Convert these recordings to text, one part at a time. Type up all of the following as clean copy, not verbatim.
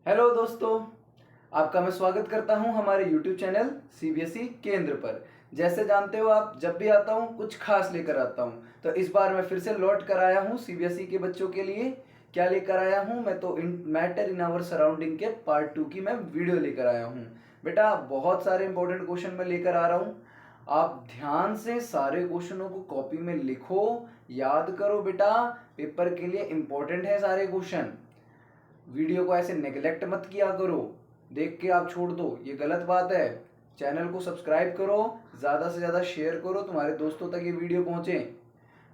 Hello दोस्तों, आपका मैं स्वागत करता हूं हमारे YouTube चैनल सीबीएसई केंद्र पर। जैसे जानते हो आप, जब भी आता हूं कुछ खास लेकर आता हूं। तो इस बार मैं फिर से लौट कर आया हूं सीबीएसई के बच्चों के लिए। क्या लेकर आया हूं मैं? तो मैटर इन आवर सराउंडिंग के पार्ट 2 की मैं वीडियो लेकर आया हूं। बेटा, बहुत सारे इंपॉर्टेंट क्वेश्चन मैं लेकर आ रहा हूं। आप ध्यान से सारे क्वेश्चनों को कॉपी में लिखो, याद करो बेटा। पेपर के लिए इंपॉर्टेंट है सारे क्वेश्चन। वीडियो को ऐसे नेग्लेक्ट मत किया करो, देख के आप छोड़ दो, ये गलत बात है। चैनल को सब्सक्राइब करो, ज़्यादा से ज़्यादा शेयर करो, तुम्हारे दोस्तों तक ये वीडियो पहुंचे।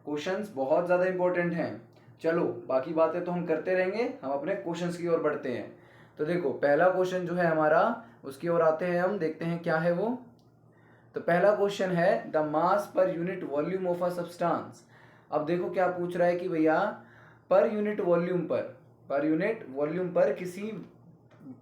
क्वेश्चंस बहुत ज़्यादा इंपॉर्टेंट हैं। चलो, बाकी बातें तो हम करते रहेंगे, हम अपने क्वेश्चंस की ओर बढ़ते हैं। तो देखो, पहला क्वेश्चन जो है हमारा, उसकी ओर आते हैं हम, देखते हैं क्या है वो। तो पहला क्वेश्चन है the mass per unit volume of a substance. अब देखो क्या पूछ रहा है कि भैया पर यूनिट वॉल्यूम पर किसी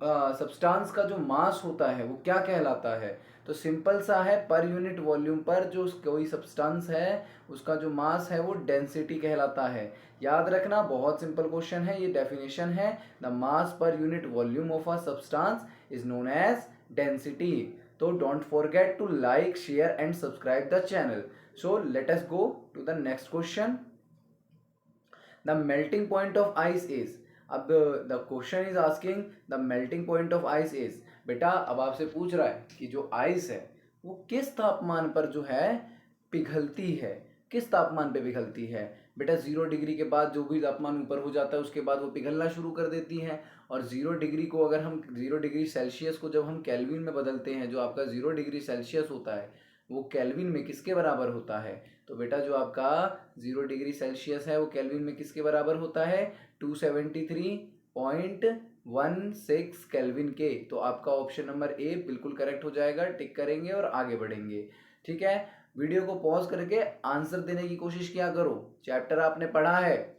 सब्सटेंस का जो मास होता है वो क्या कहलाता है। तो सिंपल सा है, पर यूनिट वॉल्यूम पर जो कोई सब्सटेंस है उसका जो मास है वो डेंसिटी कहलाता है। याद रखना, बहुत सिंपल क्वेश्चन है, ये डेफिनेशन है। The mass per unit volume of a substance is known as density. तो don't forget to like, share and subscribe the channel. So let us go to the next question. The melting point of ice is, अब the question is asking the melting point of ice is, बेटा अब आपसे पूछ रहा है कि जो ice है वो किस तापमान पर जो है पिघलती है। किस तापमान पे पिघलती है? बेटा 0 डिग्री के बाद जो भी तापमान ऊपर हो जाता है उसके बाद वो पिघलना शुरू कर देती है। और 0 डिग्री को अगर हम 0 डिग्री सेल्सियस को जब हम केल्विन में बदलते हैं, जो आपका 0 डिग्री सेल्सियस होता है वो केल्विन में किसके बराबर होता है? तो बेटा जो आपका 0 डिग्री सेल्सियस है वो केल्विन में किसके बराबर होता है? 273.16 केल्विन के। तो आपका ऑप्शन नंबर ए बिल्कुल करेक्ट हो जाएगा। टिक करेंगे और आगे बढ़ेंगे। ठीक है, वीडियो को पॉज करके आंसर देने की कोशिश किया करो। चैप्टर आपने पढ़ा है,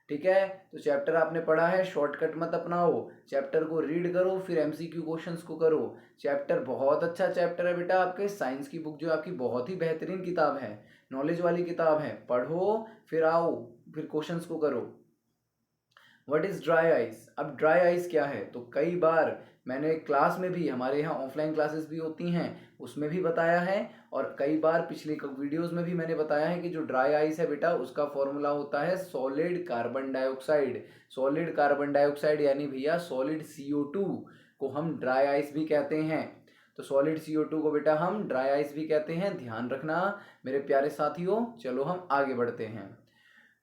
ठीक है? तो चैप्टर आपने पढ़ा है, शॉर्टकट मत अपनाओ। चैप्टर को रीड करो, फिर एमसीक्यू क्वेश्चंस को करो। चैप्टर बहुत अच्छा चैप्टर है बेटा। आपके साइंस की बुक जो आपकी बहुत ही बेहतरीन किताब है, नॉलेज वाली किताब है। पढ़ो, फिर आओ, फिर क्वेश्चंस को करो। What is dry ice? अब ड्राई आइस क्या है? तो कई बार मैंने क्लास में भी, हमारे यहाँ ऑफलाइन क्लासेस भी होती हैं, उसमें भी बताया है। और कई बार पिछले वीडियोस में भी मैंने बताया है कि जो ड्राई आइस है बेटा उसका फॉर्मूला होता है solid carbon dioxide. Solid carbon dioxide यानी भैया सॉलिड CO2 को हम ड्राई आइस भी कहते हैं। तो सॉलिड CO2 को बेटा हम ड्राई आइस भी कहते हैं, ध्यान रखना मेरे प्यारे साथियों। चलो हम आगे बढ़ते हैं।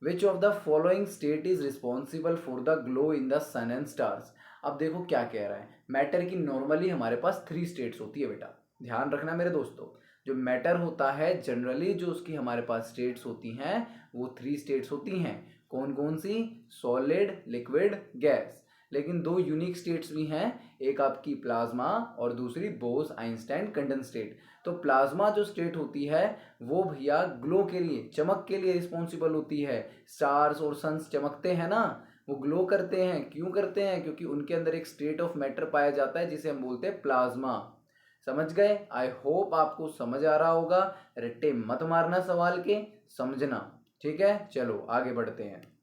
Which of the following state is responsible for the glow in the sun and stars? अब देखो क्या कह रहा है। मैटर की नॉर्मली हमारे पास 3 स्टेट्स होती है बेटा, ध्यान रखना मेरे दोस्तों। जो मैटर होता है जनरली जो उसकी हमारे पास स्टेट्स होती हैं वो 3 स्टेट्स होती हैं। कौन कौन सी? Solid, liquid, gas. लेकिन 2 यूनिक स्टेट्स भी हैं, एक आपकी प्लाज्मा और दूसरी बोस आइंस्टाइन कंडेंसेट। तो प्लाज्मा जो स्टेट होती है वो भैया ग्लो के लिए, चमक के लिए रिस्पॉन्सिबल होती है। स्टार्स और सन्स चमकते हैं ना, वो ग्लो करते हैं। क्यों करते हैं? क्योंकि उनके अंदर एक स्टेट ऑफ मैटर पाया जाता है जिसे हम बोलते हैं प्लाज्मा। समझ गए? आई होप आपको समझ आ रहा होगा। रट्टे मत मारना सवाल के, समझना। ठीक है, चलो आगे बढ़ते हैं।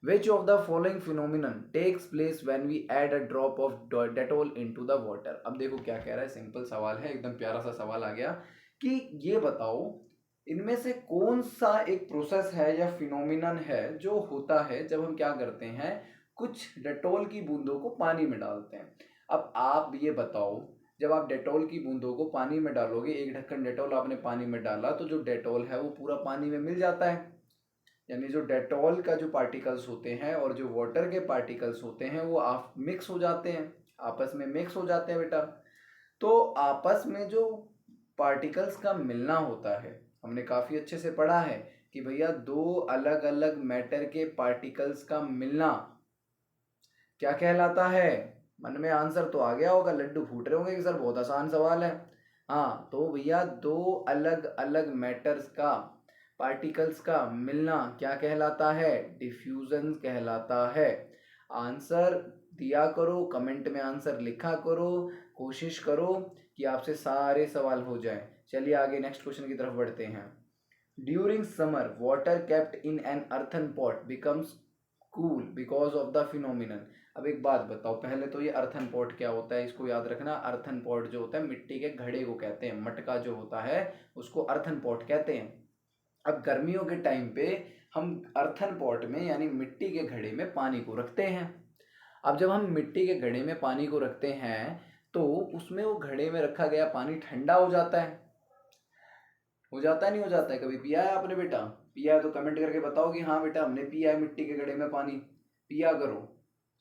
Which of the following phenomenon takes place when we add a drop of Dettol into the water? अब देखो क्या कह रहा है, सिंपल सवाल है, एकदम प्यारा सा सवाल आ गया कि ये बताओ इनमें से कौन सा एक प्रोसेस है या फिनोमिनन है जो होता है जब हम क्या करते हैं, कुछ डेटॉल की बूंदों को पानी में डालते हैं। अब आप ये बताओ, जब आप डेटॉल की बूंदों को पानी में डालोगे, एक ढक्कन डेटॉल आपने पानी में डाला, तो जो डेटॉल है वो पूरा पानी में मिल जाता है। यानी जो डेटॉल का जो पार्टिकल्स होते हैं और जो वाटर के पार्टिकल्स होते हैं वो आप मिक्स हो जाते हैं, आपस में मिक्स हो जाते हैं बेटा। तो आपस में जो पार्टिकल्स का मिलना होता है, हमने काफ़ी अच्छे से पढ़ा है कि भैया 2 अलग अलग मैटर के पार्टिकल्स का मिलना क्या कहलाता है? मन में आंसर तो आ गया होगा, लड्डू फूट रहे होंगे कि सर बहुत आसान सवाल है। हाँ, तो भैया 2 अलग अलग मैटर्स का, पार्टिकल्स का मिलना क्या कहलाता है? डिफ्यूजन कहलाता है। आंसर दिया करो, कमेंट में आंसर लिखा करो, कोशिश करो कि आपसे सारे सवाल हो जाएं। चलिए आगे नेक्स्ट क्वेश्चन की तरफ बढ़ते हैं। During summer water kept in an earthen pot becomes cool because of the phenomenon. अब एक बात बताओ, पहले तो ये अर्थन पॉट क्या होता है इसको याद रखना। अर्थन पॉट जो होता है मिट्टी के घड़े को कहते हैं, मटका जो होता है उसको अर्थन पॉट कहते हैं। अब गर्मियों के टाइम पे हम अर्थन पॉट में यानी मिट्टी के घड़े में पानी को रखते हैं। अब जब हम मिट्टी के घड़े में पानी को रखते हैं तो उसमें वो घड़े में रखा गया पानी ठंडा हो जाता है। हो जाता है नहीं हो जाता है? कभी पिया है आपने बेटा? पिया है तो कमेंट करके बताओ कि हाँ बेटा हमने पिया है मिट्टी के घड़े में पानी। पिया करो,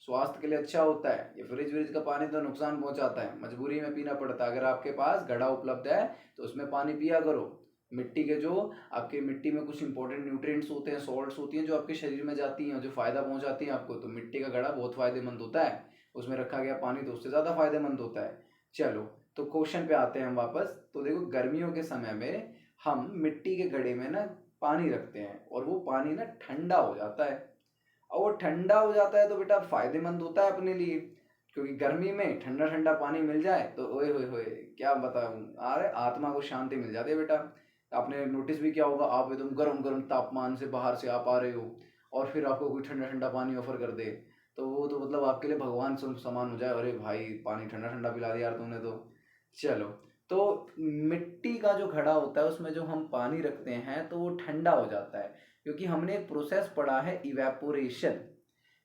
स्वास्थ्य के लिए अच्छा होता है। ये फ्रिज व्रिज का पानी तो नुकसान पहुंचाता है, मजबूरी में पीना पड़ता है। अगर आपके पास घड़ा उपलब्ध है तो उसमें पानी पिया करो। मिट्टी के जो आपके मिट्टी में कुछ इंपॉर्टेंट न्यूट्रिएंट्स होते हैं, सॉल्ट्स होती हैं जो आपके शरीर में जाती हैं, जो फायदा पहुंचाती हैं आपको, तो मिट्टी का घड़ा बहुत फायदेमंद होता है। उसमें रखा गया पानी तो उससे ज़्यादा फायदेमंद होता है। चलो तो क्वेश्चन पे आते हैं हम वापस। तो देखो गर्मियों के समय में हम मिट्टी के घड़े में ना पानी रखते हैं और वो पानी ना ठंडा हो जाता है। और वो ठंडा हो जाता है तो बेटा फायदेमंद होता है अपने लिए, क्योंकि गर्मी में ठंडा ठंडा पानी मिल जाए तो ओए होए होए क्या बताऊं, अरे आत्मा को शांति मिल जाती है बेटा। आपने नोटिस भी किया होगा, आप एकदम गर्म गर्म तापमान से बाहर से आप आ रहे हो और फिर आपको कोई ठंडा ठंडा पानी ऑफर कर दे तो वो तो मतलब आपके लिए भगवान समान हो जाए। अरे भाई पानी ठंडा ठंडा पिला दिया यार तुमने तो। चलो तो मिट्टी का जो घड़ा होता है उसमें जो हम पानी रखते हैं तो वो ठंडा हो जाता है, क्योंकि हमने एक प्रोसेस पढ़ा है इवेपोरेशन।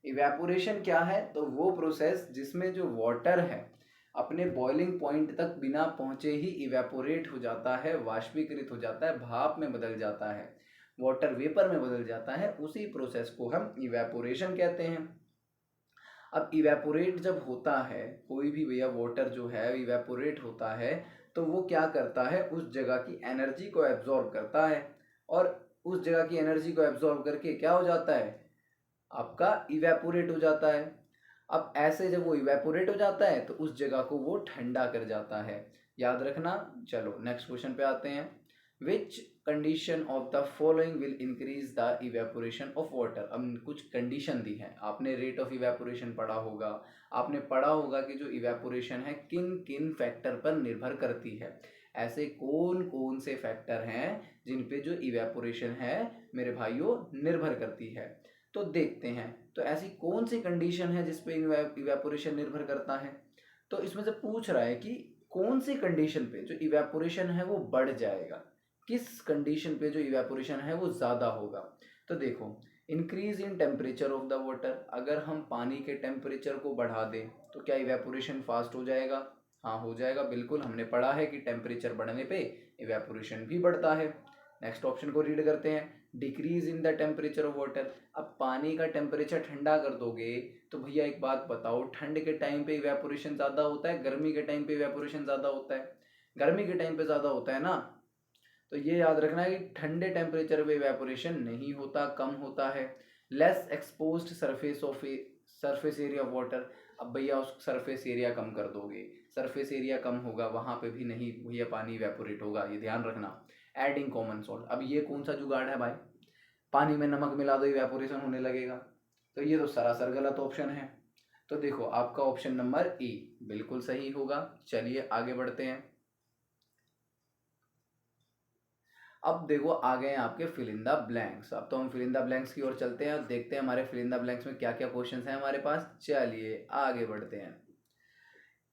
इवेपोरेशन क्या है? तो वो प्रोसेस जिसमें जो वाटर है अपने बॉइलिंग पॉइंट तक बिना पहुंचे ही इवेपोरेट हो जाता है, वाष्पीकृत हो जाता है, भाप में बदल जाता है, वाटर वेपर में बदल जाता है, उसी प्रोसेस को हम इवेपोरेशन कहते हैं। अब इवेपोरेट जब होता है कोई भी भैया वाटर जो है इवेपोरेट होता है तो वो क्या करता है, उस जगह की एनर्जी को एब्जॉर्ब करता है और उस जगह की एनर्जी को एब्जॉर्ब करके क्या हो जाता है, आपका इवेपोरेट हो जाता है। अब ऐसे जब वो इवेपोरेट हो जाता है तो उस जगह को वो ठंडा कर जाता है, याद रखना। चलो नेक्स्ट क्वेश्चन पे आते हैं। Which condition of the following will increase the evaporation of water. अब कुछ कंडीशन दी है, आपने रेट ऑफ इवेपोरेशन पढ़ा होगा, आपने पढ़ा होगा कि जो इवेपोरेशन है किन किन फैक्टर पर निर्भर करती है। ऐसे कौन कौन से फैक्टर हैं जिन पे जो इवेपोरेशन है मेरे भाइयों निर्भर करती है। तो देखते हैं तो ऐसी कौन सी कंडीशन है जिस पे इवेपोरेशन निर्भर करता है। तो इसमें से पूछ रहा है कि कौन सी कंडीशन पे जो इवेपोरेशन है वो बढ़ जाएगा, किस कंडीशन पे जो इवेपोरेशन है वो ज़्यादा होगा। तो देखो increase in temperature of the water, अगर हम पानी के टेम्परेचर को बढ़ा दें तो क्या इवेपोरेशन फास्ट हो जाएगा? हाँ हो जाएगा, बिल्कुल हमने पढ़ा है कि टेम्परेचर बढ़ने पे इवेपोरेशन भी बढ़ता है। नेक्स्ट ऑप्शन को रीड करते हैं। Decrease in the temperature of water, अब पानी का टेम्परेचर ठंडा कर दोगे तो भैया एक बात बताओ, ठंड के टाइम पे इवेपोरेशन ज़्यादा होता है, गर्मी के टाइम पे इवेपोरेशन ज़्यादा होता है? गर्मी के टाइम पे ज़्यादा होता है ना। तो ये याद रखना है कि ठंडे टेम्परेचर पे इवेपोरेशन नहीं होता, कम होता है। Less exposed surface area of water, अब भैया उस सरफेस एरिया कम कर दोगे, सरफेस एरिया कम होगा वहाँ पे भी नहीं भैया पानी इवेपोरेट होगा, ये ध्यान रखना। एडिंग कॉमन सॉल्ट, अब ये कौन सा जुगाड़ है भाई, पानी में नमक मिला दो इवेपोरेशन होने लगेगा, तो ये तो सरासर गलत ऑप्शन है। तो देखो आपका ऑप्शन नंबर ए बिल्कुल सही होगा। चलिए आगे बढ़ते हैं। अब देखो आ गए हैं आपके फिल इन द ब्लैंक्स। अब तो हम फिल इन द ब्लैंक्स की ओर चलते हैं, देखते हैं हमारे फिल इन द ब्लैंक्स में क्या क्या क्वेश्चंस हैं हमारे पास। चलिए आगे बढ़ते हैं।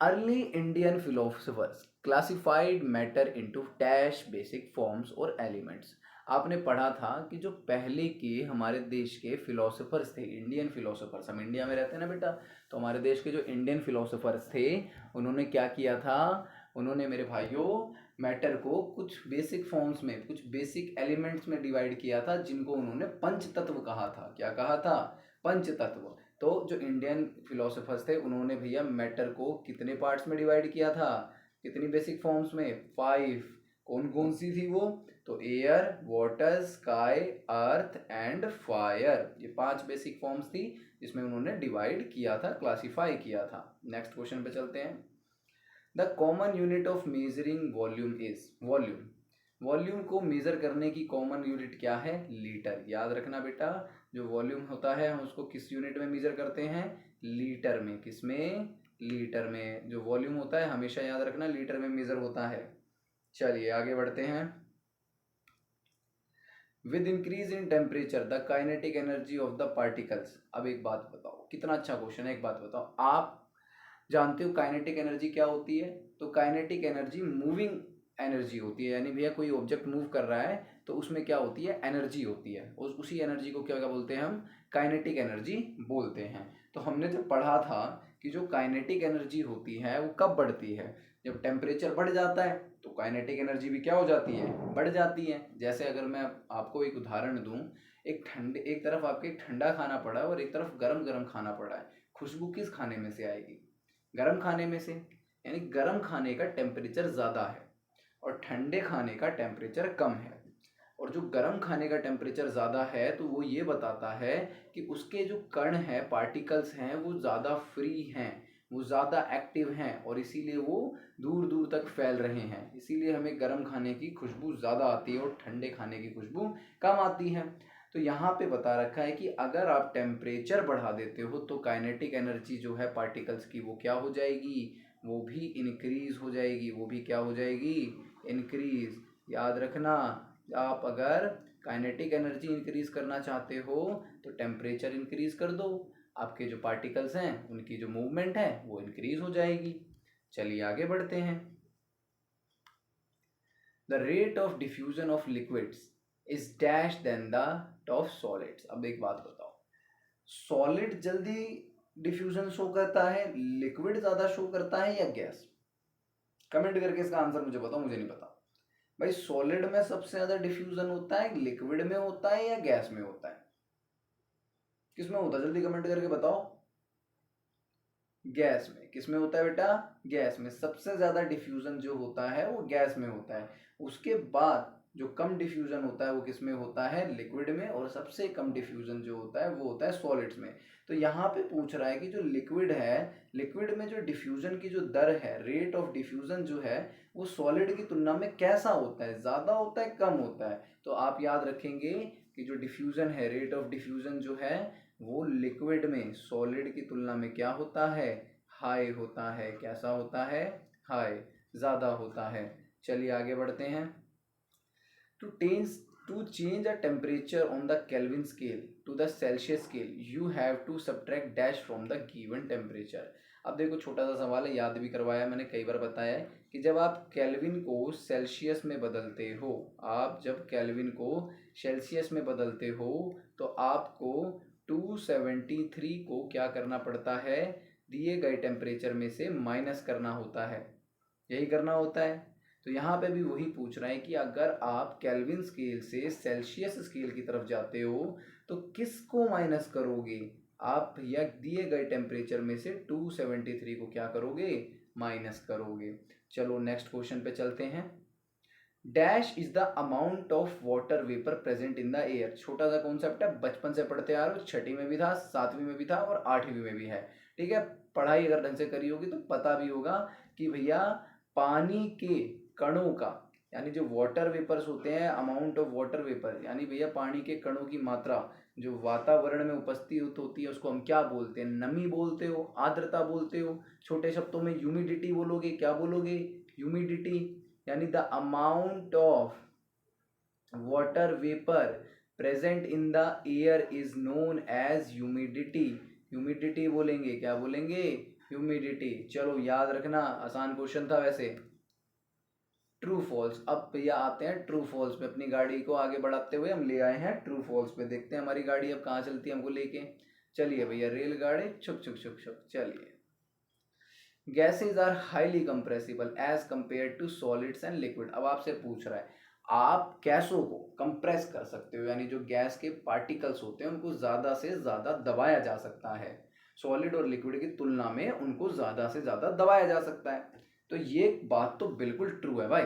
Early Indian philosophers classified matter into dash basic forms और एलिमेंट्स। आपने पढ़ा था कि जो पहले के हमारे देश के फिलोसफर्स थे, इंडियन फिलोसफर्स, हम इंडिया में रहते हैं ना बेटा, तो हमारे देश के जो इंडियन फिलोसफर्स थे उन्होंने क्या किया था, उन्होंने मेरे भाइयों मैटर को कुछ बेसिक फॉर्म्स में, कुछ बेसिक एलिमेंट्स में डिवाइड किया था, जिनको उन्होंने पंच तत्व कहा था। क्या कहा था? पंच तत्व। तो जो इंडियन फिलोसफर्स थे उन्होंने भैया मैटर को कितने पार्ट्स में डिवाइड किया था, कितनी बेसिक फॉर्म्स में? 5। कौन कौन सी थी वो? तो air, water, sky, earth and fire, ये 5 बेसिक फॉर्म्स थी जिसमें उन्होंने डिवाइड किया था, क्लासिफाई किया था। नेक्स्ट क्वेश्चन पे चलते हैं। The common unit of measuring volume is, volume, volume को मेज़र करने की कॉमन यूनिट क्या है? लीटर। याद रखना बेटा, जो वॉल्यूम होता है हम उसको किस यूनिट में मेज़र करते हैं? लीटर में। किस में? लीटर में। जो वॉल्यूम होता है हमेशा याद रखना लीटर में मेज़र होता है। चलिए आगे बढ़ते हैं। With increase in temperature the kinetic energy of the particles. अब एक बात बताओ, कितना अच्छा क्वेश्चन है, एक बात बताओ, आप जानते हो काइनेटिक एनर्जी क्या होती है? तो काइनेटिक एनर्जी मूविंग एनर्जी होती है, यानी भैया कोई ऑब्जेक्ट मूव कर रहा है तो उसमें क्या होती है? एनर्जी होती है। उसी एनर्जी को क्या क्या बोलते हैं हम? काइनेटिक एनर्जी बोलते हैं। तो हमने जब पढ़ा था कि जो काइनेटिक एनर्जी होती है वो कब बढ़ती है? जब टेम्परेचर बढ़ जाता है तो काइनेटिक एनर्जी भी क्या हो जाती है? बढ़ जाती है। जैसे अगर मैं आपको एक उदाहरण दूं, एक तरफ आपके ठंडा खाना पड़ा है और एक तरफ गरम गरम खाना पड़ा है, खुशबू किस खाने में से आएगी? गरम खाने में से। यानी गरम खाने का टेम्परेचर ज़्यादा है और ठंडे खाने का टेम्परेचर कम है। और जो गर्म खाने का टेम्परेचर ज़्यादा है तो वो ये बताता है कि उसके जो कण हैं, पार्टिकल्स हैं, वो ज़्यादा फ्री हैं, वो ज़्यादा एक्टिव हैं और इसीलिए वो दूर दूर तक फैल रहे हैं। इसीलिए हमें गर्म खाने की खुशबू ज़्यादा आती है और ठंडे खाने की खुशबू कम आती है। तो यहाँ पे बता रखा है कि अगर आप टेम्परेचर बढ़ा देते हो तो काइनेटिक एनर्जी जो है पार्टिकल्स की वो क्या हो जाएगी? वो भी इंक्रीज हो जाएगी। वो भी क्या हो जाएगी? इंक्रीज। याद रखना, आप अगर काइनेटिक एनर्जी इंक्रीज करना चाहते हो तो टेम्परेचर इंक्रीज कर दो, आपके जो पार्टिकल्स हैं उनकी जो मूवमेंट है वो इंक्रीज हो जाएगी। चलिए आगे बढ़ते हैं। The rate of diffusion of liquids is dash than the of solids. अब एक बात बताओ, सॉलिड जल्दी डिफ्यूजन शो करता है, लिक्विड ज्यादा शो करता है या गैस? कमेंट करके इसका आंसर मुझे बताओ, मुझे नहीं पता। भाई सॉलिड में सबसे ज्यादा डिफ्यूजन होता है, लिक्विड में होता है या गैस में होता है? किसमें होता है? जल्दी कमेंट करके बताओ। गैस में। किसमें होता है बेटा? गैस में। सबसे ज्यादा डिफ्यूजन जो होता है वो गैस में होता है। उसके बाद जो कम डिफ्यूजन होता है वो किसमें होता है? लिक्विड में। और सबसे कम डिफ्यूजन जो होता है वो होता है सॉलिड्स में। तो यहाँ पे पूछ रहा है कि जो लिक्विड है, लिक्विड में जो डिफ्यूजन की जो दर है, रेट ऑफ डिफ्यूजन जो है, वो सॉलिड की तुलना में कैसा होता है? ज़्यादा होता है, कम होता है? तो आप याद रखेंगे कि जो डिफ्यूजन है, रेट ऑफ डिफ्यूजन जो है वो लिक्विड में सॉलिड की तुलना में क्या होता है? हाई होता है। कैसा होता है? हाई, ज़्यादा होता है। चलिए आगे बढ़ते हैं। To change a temperature on the Kelvin scale to the Celsius scale you have to subtract dash from the given temperature. अब देखो छोटा सा सवाल है, याद भी करवाया मैंने कई बार, बताया है कि जब आप केल्विन को सेल्सियस में बदलते हो, आप जब केल्विन को सेल्सियस में बदलते हो तो आपको 273 को क्या करना पड़ता है? दिए गए टेम्परेचर में से माइनस करना होता है। यही करना होता है। तो यहाँ पे भी वही पूछ रहा है कि अगर आप केल्विन स्केल से सेल्सियस स्केल की तरफ जाते हो तो किसको माइनस करोगे? आप या दिए गए टेम्परेचर में से 273 को क्या करोगे? माइनस करोगे। चलो नेक्स्ट क्वेश्चन पे चलते हैं। Dash is the amount of water vapour present in the air. छोटा सा कॉन्सेप्ट है, बचपन से पढ़ते आ रहे हो, छठी में भी था, सातवीं में भी था और आठवीं में भी है। ठीक है, पढ़ाई अगर ढंग से करी होगी तो पता भी होगा कि भैया पानी के कणों का, यानी जो वाटर वेपर्स होते हैं, अमाउंट ऑफ वाटर वेपर, यानी भैया पानी के कणों की मात्रा जो वातावरण में उपस्थित होती है उसको हम क्या बोलते हैं? नमी बोलते हो, आर्द्रता बोलते हो, छोटे शब्दों में ह्यूमिडिटी बोलोगे। क्या बोलोगे? ह्यूमिडिटी। यानी the amount of water vapour present in the air is known as humidity. Humidity बोलेंगे। क्या बोलेंगे? ह्यूमिडिटी। चलो याद रखना, आसान क्वेश्चन था वैसे। True false. अब भैया आते हैं ट्रू फॉल्स पे। अपनी गाड़ी को आगे बढ़ाते हुए हम ले आए हैं ट्रू फॉल्स पे। देखते हैं हमारी गाड़ी अब कहाँ चलती है हमको लेके। चलिए भैया, रेलगाड़ी छुक छुक छुक छुक। चलिए, gases are highly compressible as compare to solids and liquid. अब आपसे पूछ रहा है आप गैसों को कंप्रेस कर सकते हो, यानी जो गैस के पार्टिकल्स होते हैं उनको ज़्यादा से ज़्यादा दबाया जा सकता है। सॉलिड और लिक्विड की तुलना में उनको ज़्यादा से ज़्यादा दबाया जा सकता है। तो ये बात तो बिल्कुल ट्रू है भाई।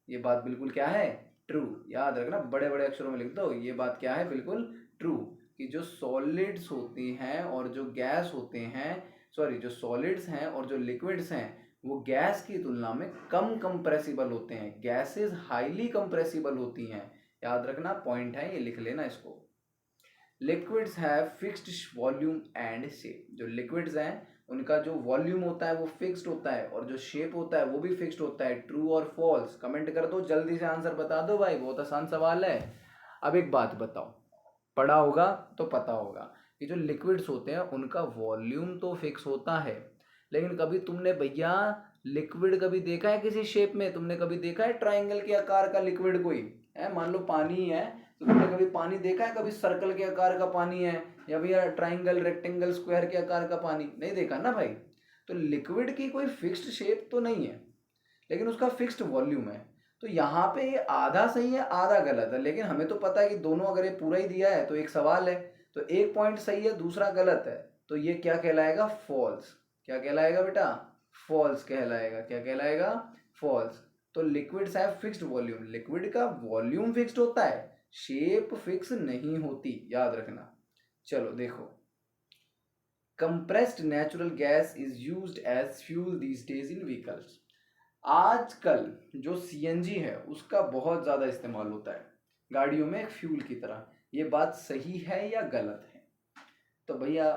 ये बात बिल्कुल क्या है? ट्रू। याद रखना, बड़े बड़े अक्षरों में लिख दो, ये बात क्या है? बिल्कुल ट्रू। कि जो सॉलिड्स होती हैं और जो गैस होते हैं, सॉरी, जो सॉलिड्स हैं और जो लिक्विड्स हैं वो गैस की तुलना में कम कंप्रेसिबल होते हैं। गैसेस हाईली कंप्रेसिबल होती हैं। याद रखना, पॉइंट है ये, लिख लेना इसको। Liquids have fixed volume and shape. जो लिक्विड्स हैं उनका जो वॉल्यूम होता है वो फिक्स्ड होता है और जो शेप होता है वो भी फिक्स्ड होता है। ट्रू और फॉल्स कमेंट कर दो, जल्दी से आंसर बता दो भाई, बहुत आसान सवाल है। अब एक बात बताओ, पढ़ा होगा तो पता होगा कि जो लिक्विड्स होते हैं उनका वॉल्यूम तो फिक्स होता है, लेकिन कभी तुमने भैया लिक्विड कभी देखा है किसी शेप में? तुमने कभी देखा है ट्राइंगल के आकार का लिक्विड कोई है? मान लो पानी है, तो तुमने कभी पानी देखा है? कभी सर्कल के आकार का पानी है या भैया ट्राइंगल, रेक्टेंगल, स्क्वायर के आकार का पानी? नहीं देखा ना भाई। तो लिक्विड की कोई फिक्स्ड शेप तो नहीं है, लेकिन उसका फिक्स्ड वॉल्यूम है। तो यहाँ पे ये आधा सही है आधा गलत है, लेकिन हमें तो पता है कि दोनों अगर ये पूरा ही दिया है तो एक सवाल है, तो एक पॉइंट सही है दूसरा गलत है, तो ये क्या कहलाएगा? फॉल्स। क्या कहलाएगा बेटा? फॉल्स कहलाएगा। क्या कहलाएगा? फॉल्स। तो liquids have fixed volume, liquid का वॉल्यूम फिक्स्ड होता है, शेप फिक्स नहीं होती, याद रखना। चलो देखो, compressed natural gas is used as fuel these days in vehicles. आजकल जो सीएनजी है उसका बहुत ज़्यादा इस्तेमाल होता है गाड़ियों में एक फ्यूल की तरह। ये बात सही है या गलत है? तो भैया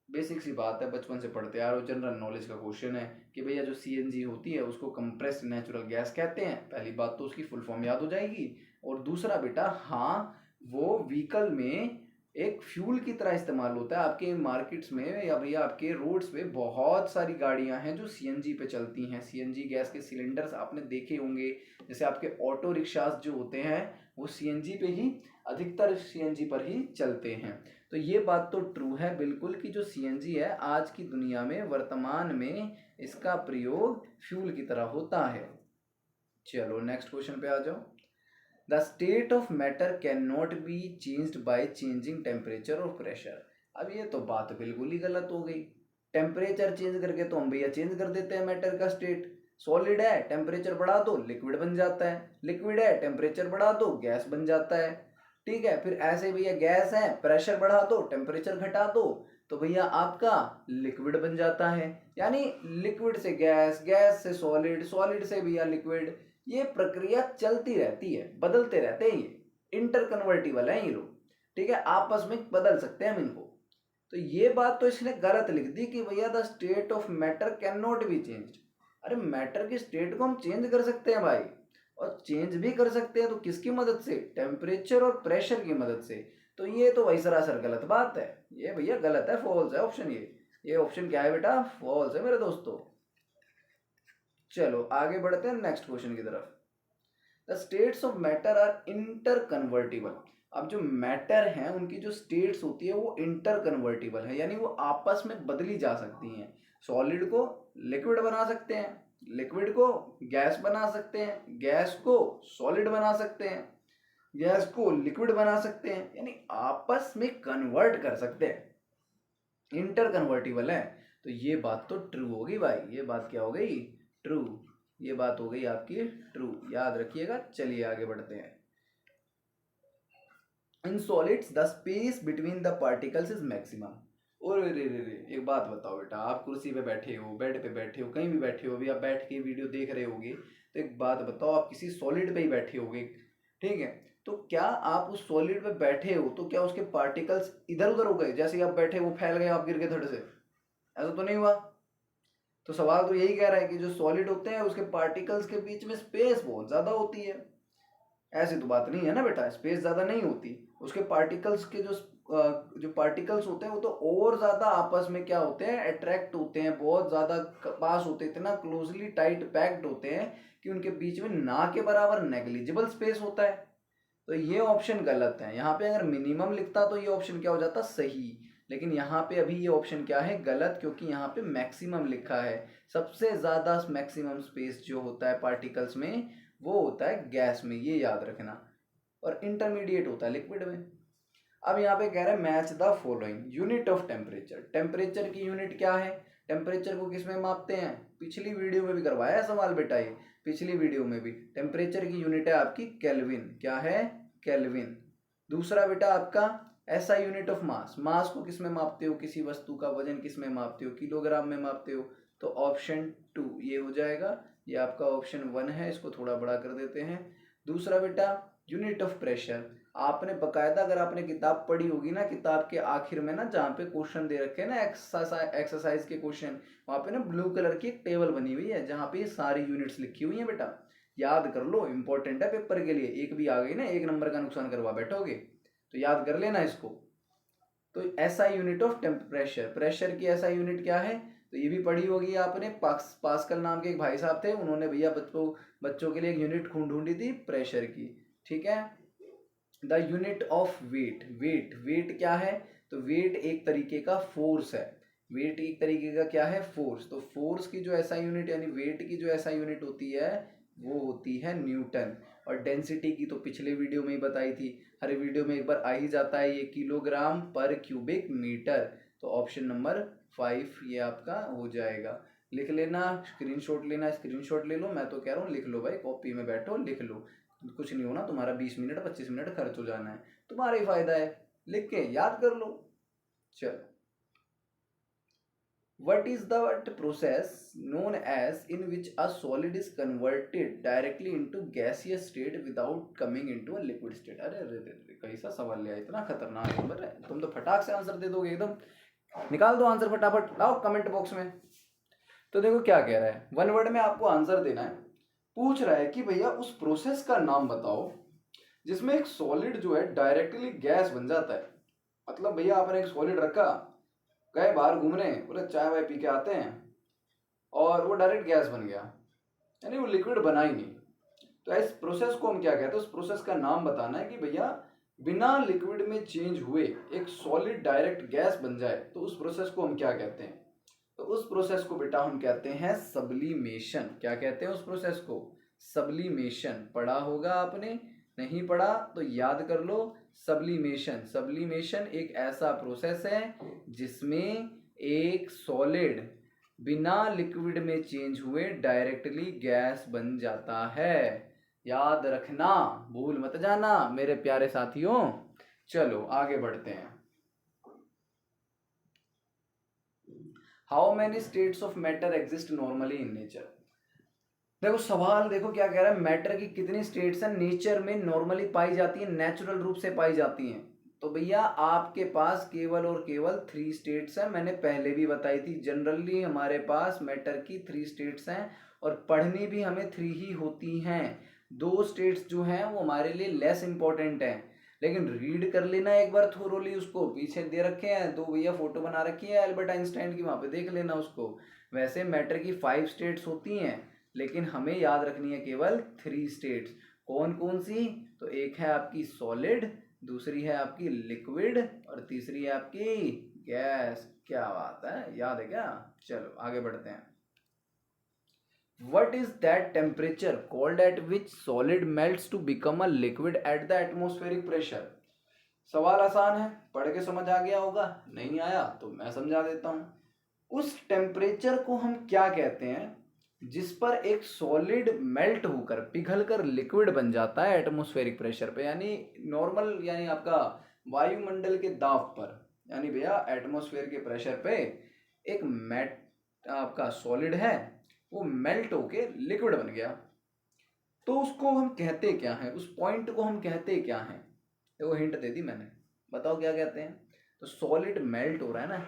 बेसिक सी बात है, बचपन से पढ़ते आ रहे हो, जनरल नॉलेज का क्वेश्चन है कि भैया जो सीएनजी होती है उसको कंप्रेस्ड नेचुरल गैस कहते हैं। पहली बात तो उसकी फुल फॉर्म याद हो जाएगी, और दूसरा बेटा हाँ, वो व्हीकल में एक फ्यूल की तरह इस्तेमाल होता है। आपके मार्केट्स में या भैया आपके रोड्स पे बहुत सारी गाड़ियां हैं जो सीएनजी पे चलती हैं। सीएनजी गैस के सिलेंडर्स आपने देखे होंगे, जैसे आपके ऑटो रिक्शास जो होते हैं वो सीएनजी पे ही, अधिकतर सीएनजी पर ही चलते हैं। तो ये बात तो ट्रू है बिल्कुल कि जो सीएनजी है आज की दुनिया में वर्तमान में इसका प्रयोग फ्यूल की तरह होता है। चलो नेक्स्ट क्वेश्चन पे आ जाओ। The state of matter can not be changed by changing temperature और प्रेशर। अब ये तो बात बिल्कुल ही गलत हो गई। टेम्परेचर चेंज करके तो हम भैया चेंज कर देते हैं मैटर का स्टेट। सॉलिड है, टेम्परेचर बढ़ा दो लिक्विड बन जाता है, लिक्विड है टेम्परेचर बढ़ा दो गैस बन जाता है। ठीक है, फिर ऐसे भैया गैस है, प्रेशर बढ़ा दो टेम्परेचर घटा दो तो भैया आपका लिक्विड बन जाता है। यानी लिक्विड से गैस, गैस से सॉलिड, सॉलिड से भैया लिक्विड, ये प्रक्रिया चलती रहती है, बदलते रहते हैं, ये इंटर कन्वर्टिबल है ये लोग। ठीक है, आपस में बदल सकते हैं हम इनको। तो ये बात तो इसने गलत लिख दी कि भैया the state of matter can not be changed. अरे मैटर की स्टेट को हम चेंज कर सकते हैं भाई, और चेंज भी कर सकते हैं तो किसकी मदद से? टेम्परेचर और प्रेशर की मदद से। तो ये तो भाई सरासर गलत बात है, ये भैया गलत है, फॉल्स है ऑप्शन। ये ऑप्शन क्या है बेटा? फॉल्स है मेरे दोस्तों। चलो आगे बढ़ते हैं नेक्स्ट क्वेश्चन की तरफ। The states of matter are interconvertible. अब जो मैटर है उनकी जो स्टेट्स होती है वो इंटर कन्वर्टिबल है, यानी वो आपस में बदली जा सकती हैं। सॉलिड को लिक्विड बना सकते हैं, लिक्विड को गैस बना सकते हैं, गैस को सॉलिड बना सकते हैं, गैस को लिक्विड बना सकते हैं, यानी आपस में कन्वर्ट कर सकते हैं, इंटर कन्वर्टिबल है। तो ये बात तो ट्रू होगी भाई, ये बात क्या हो गई? ट्रू। ये बात हो गई आपकी ट्रू, याद रखिएगा। चलिए आगे बढ़ते हैं। In solids the space between the particles is maximum. और रे रे रे, एक बात बताओ बेटा, आप कुर्सी पे बैठे हो, बेड पे बैठे हो, कहीं भी बैठे हो, अभी आप बैठ के वीडियो देख रहे होगे, तो एक बात बताओ, आप किसी सॉलिड पे ही बैठे होगे, ठीक है, तो क्या आप उस सॉलिड पे बैठे हो तो क्या उसके पार्टिकल्स इधर उधर हो गए? जैसे ही आप बैठे वो फैल गए, आप गिर गए धड़ से, ऐसा तो नहीं हुआ? तो सवाल तो यही कह रहा है कि जो सॉलिड होते हैं उसके पार्टिकल्स के बीच में स्पेस बहुत ज्यादा होती है। ऐसी तो बात नहीं है ना बेटा, स्पेस ज्यादा नहीं होती। उसके पार्टिकल्स के जो पार्टिकल्स होते हैं वो तो और ज्यादा आपस में क्या होते हैं? अट्रैक्ट होते हैं, बहुत ज्यादा पास होते हैं, इतना क्लोजली टाइट पैक्ड होते हैं कि उनके बीच में ना के बराबर नेग्लिजिबल स्पेस होता है। तो ये ऑप्शन गलत है। यहाँ पे अगर मिनिमम लिखता तो ये ऑप्शन क्या हो जाता? सही। लेकिन यहाँ पे अभी ये ऑप्शन क्या है? गलत, क्योंकि यहाँ पे मैक्सिमम लिखा है। सबसे ज्यादा मैक्सिमम स्पेस जो होता है पार्टिकल्स में वो होता है गैस में, ये याद रखना, और इंटरमीडिएट होता है लिक्विड में। अब यहाँ पे कह रहे हैं match the following unit of temperature. Temperature की यूनिट क्या है? टेम्परेचर को किस में मापते हैं? पिछली वीडियो में भी करवाया है सवाल बेटा, ये पिछली वीडियो में भी। टेम्परेचर की यूनिट है आपकी केल्विन। क्या है? केल्विन। दूसरा बेटा आपका ऐसा यूनिट ऑफ मास। मास को किस में मापते हो? किसी वस्तु का वजन किस में मापते हो? किलोग्राम में मापते हो। तो ऑप्शन 2 ये हो जाएगा। ये आपका ऑप्शन 1 है, इसको थोड़ा बड़ा कर देते हैं। दूसरा बेटा यूनिट ऑफ प्रेशर। आपने बकायदा अगर आपने किताब पढ़ी होगी ना, किताब के आखिर में ना जहाँ पे क्वेश्चन दे रखे हैं ना, एक्सरसाइज के क्वेश्चन, वहाँ पे ना ब्लू कलर की एक टेबल बनी हुई है जहाँ पे ये सारी यूनिट्स लिखी हुई है बेटा। याद कर लो, इंपॉर्टेंट है पेपर के लिए। एक भी आ गई ना, 1 नंबर का नुकसान करवा बैठोगे, तो याद कर लेना इसको। तो SI unit of temperature, pressure की एसआई यूनिट क्या है, तो ये भी पढ़ी होगी आपने। पास्कल नाम के एक भाई साहब थे, उन्होंने भैया बच्चों के लिए एक यूनिट ढूंढी थी प्रेशर की, ठीक है। The unit of weight, weight क्या है, तो वेट एक तरीके का फोर्स है। वेट एक तरीके का क्या है, फोर्स। तो फोर्स की जो एसआई यूनिट यानी वेट की जो एसआई यूनिट होती है वो होती है न्यूटन। और डेंसिटी की तो पिछले वीडियो में ही बताई थी, हर वीडियो में एक बार आ ही जाता है ये, किलोग्राम पर क्यूबिक मीटर। तो ऑप्शन नंबर 5 ये आपका हो जाएगा। लिख लेना, स्क्रीनशॉट लेना, स्क्रीनशॉट ले लो। मैं तो कह रहा हूँ लिख लो भाई, कॉपी में बैठो लिख लो, कुछ नहीं होना तुम्हारा, 20 मिनट 25 मिनट खर्च हो जाना है, तुम्हारा ही फायदा है, लिख के याद कर लो। चलो, what is the process known as in which a solid is converted directly into gaseous state without coming into a liquid state? अरे अरे अरे, कैसा सवाल लिया, इतना खतरनाक नंबर है, तुम तो फटाक से आंसर दे दोगे एकदम। निकाल दो आंसर फटाफट, लाओ कमेंट बॉक्स में। तो देखो क्या कह रहा है, 1 वर्ड में आपको आंसर देना है। पूछ रहा है कि भैया उस प्रोसेस का नाम बताओ जिसमें एक सॉलिड जो है डायरेक्टली गैस बन जाता है। मतलब भैया आपने एक सॉलिड रखा, गए बाहर घूमने, बोले चाय वाय पी के आते हैं, और वो डायरेक्ट गैस बन गया, यानी वो लिक्विड बना ही नहीं। तो इस प्रोसेस को हम क्या कहते हैं, उस प्रोसेस का नाम बताना है कि भैया बिना लिक्विड में चेंज हुए एक सॉलिड डायरेक्ट गैस बन जाए, तो उस प्रोसेस को हम क्या कहते हैं। तो उस प्रोसेस को बेटा हम कहते हैं सब्लिमेशन। क्या कहते हैं उस प्रोसेस को, सब्लिमेशन। पढ़ा होगा आपने, नहीं पढ़ा तो याद कर लो। सब्लिमेशन, सब्लिमेशन एक ऐसा प्रोसेस है जिसमें एक सॉलिड बिना लिक्विड में चेंज हुए डायरेक्टली गैस बन जाता है। याद रखना, भूल मत जाना मेरे प्यारे साथियों। चलो आगे बढ़ते हैं। How many states of matter exist normally in nature. देखो सवाल देखो क्या कह रहा है, मैटर की कितनी स्टेट्स हैं नेचर में नॉर्मली पाई जाती है, नेचुरल रूप से पाई जाती हैं। तो भैया आपके पास केवल और केवल 3 स्टेट्स हैं, मैंने पहले भी बताई थी। जनरली हमारे पास मैटर की 3 स्टेट्स हैं, और पढ़नी भी हमें 3 ही होती हैं। 2 स्टेट्स जो हैं वो हमारे लिए लेस इंपॉर्टेंट हैं, लेकिन रीड कर लेना एक बार थोरोली, उसको पीछे दे रखे हैं 2 भैया फोटो बना रखी है एल्बर्ट आइंस्टाइन की, वहाँ पे देख लेना उसको। वैसे मैटर की 5 स्टेट्स होती हैं, लेकिन हमें याद रखनी है केवल 3 स्टेट्स। कौन कौन सी, तो एक है आपकी सॉलिड, दूसरी है आपकी लिक्विड, और तीसरी है आपकी गैस। क्या बात है, याद है क्या। चलो आगे बढ़ते हैं। What is that temperature called at which solid melts to become a liquid at the atmospheric pressure? सवाल आसान है, पढ़ के समझ आ गया होगा, नहीं आया तो मैं समझा देता हूं। उस टेम्परेचर को हम क्या कहते हैं जिस पर एक सॉलिड मेल्ट होकर पिघलकर लिक्विड बन जाता है एटमॉस्फेरिक प्रेशर पे, यानी नॉर्मल, यानी आपका वायुमंडल के दाब पर, यानी भैया एटमॉस्फेयर के प्रेशर पे एक आपका सॉलिड है, वो मेल्ट होके लिक्विड बन गया, तो उसको हम कहते क्या है, उस पॉइंट को हम कहते क्या है। देखो हिंट दे दी मैंने, बताओ क्या कहते हैं। तो सॉलिड मेल्ट हो रहा है ना,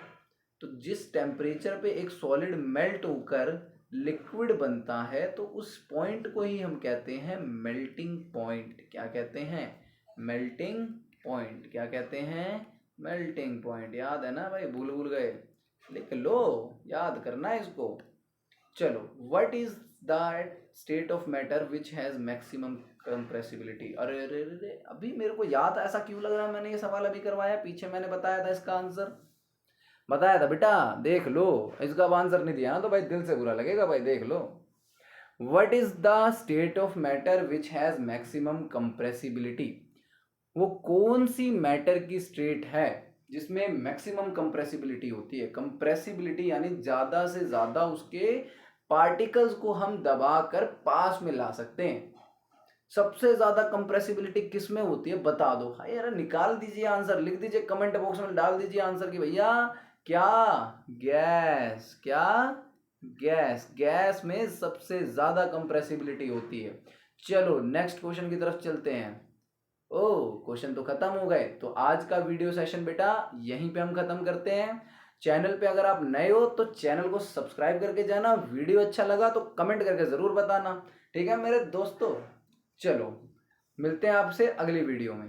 तो जिस टेम्परेचर पे एक सॉलिड मेल्ट होकर लिक्विड बनता है, तो उस पॉइंट को ही हम कहते हैं मेल्टिंग पॉइंट। क्या कहते हैं, मेल्टिंग पॉइंट। क्या कहते हैं, मेल्टिंग पॉइंट। याद है ना भाई, भूल गए, लिख लो, याद करना है इसको। चलो, what is that state of matter which has maximum compressibility. अरे अरे अरे, अभी मेरे को याद है, ऐसा क्यों लग रहा है मैंने ये सवाल अभी करवाया, पीछे मैंने बताया था इसका आंसर, बताया था बेटा, देख लो। इसका आंसर नहीं दिया ना तो भाई दिल से बुरा लगेगा भाई, देख लो। What is the state of matter which has maximum compressibility. वो कौन सी मैटर की स्टेट है जिसमें मैक्सिमम कंप्रेसिबिलिटी होती है। कंप्रेसिबिलिटी यानी ज्यादा से ज्यादा उसके पार्टिकल्स को हम दबाकर पास में ला सकते हैं। सबसे ज्यादा कंप्रेसिबिलिटी किस में होती है, बता दो। हाँ यार, निकाल दीजिए आंसर, लिख दीजिए कमेंट बॉक्स में, डाल दीजिए आंसर कि भैया क्या, गैस। क्या, गैस। गैस में सबसे ज्यादा कंप्रेसिबिलिटी होती है। चलो नेक्स्ट क्वेश्चन की तरफ चलते हैं। ओह, क्वेश्चन तो खत्म हो गए। तो आज का वीडियो सेशन बेटा यहीं पे हम खत्म करते हैं। चैनल पे अगर आप नए हो तो चैनल को सब्सक्राइब करके जाना, वीडियो अच्छा लगा तो कमेंट करके जरूर बताना। ठीक है मेरे दोस्तों, चलो मिलते हैं आपसे अगली वीडियो में।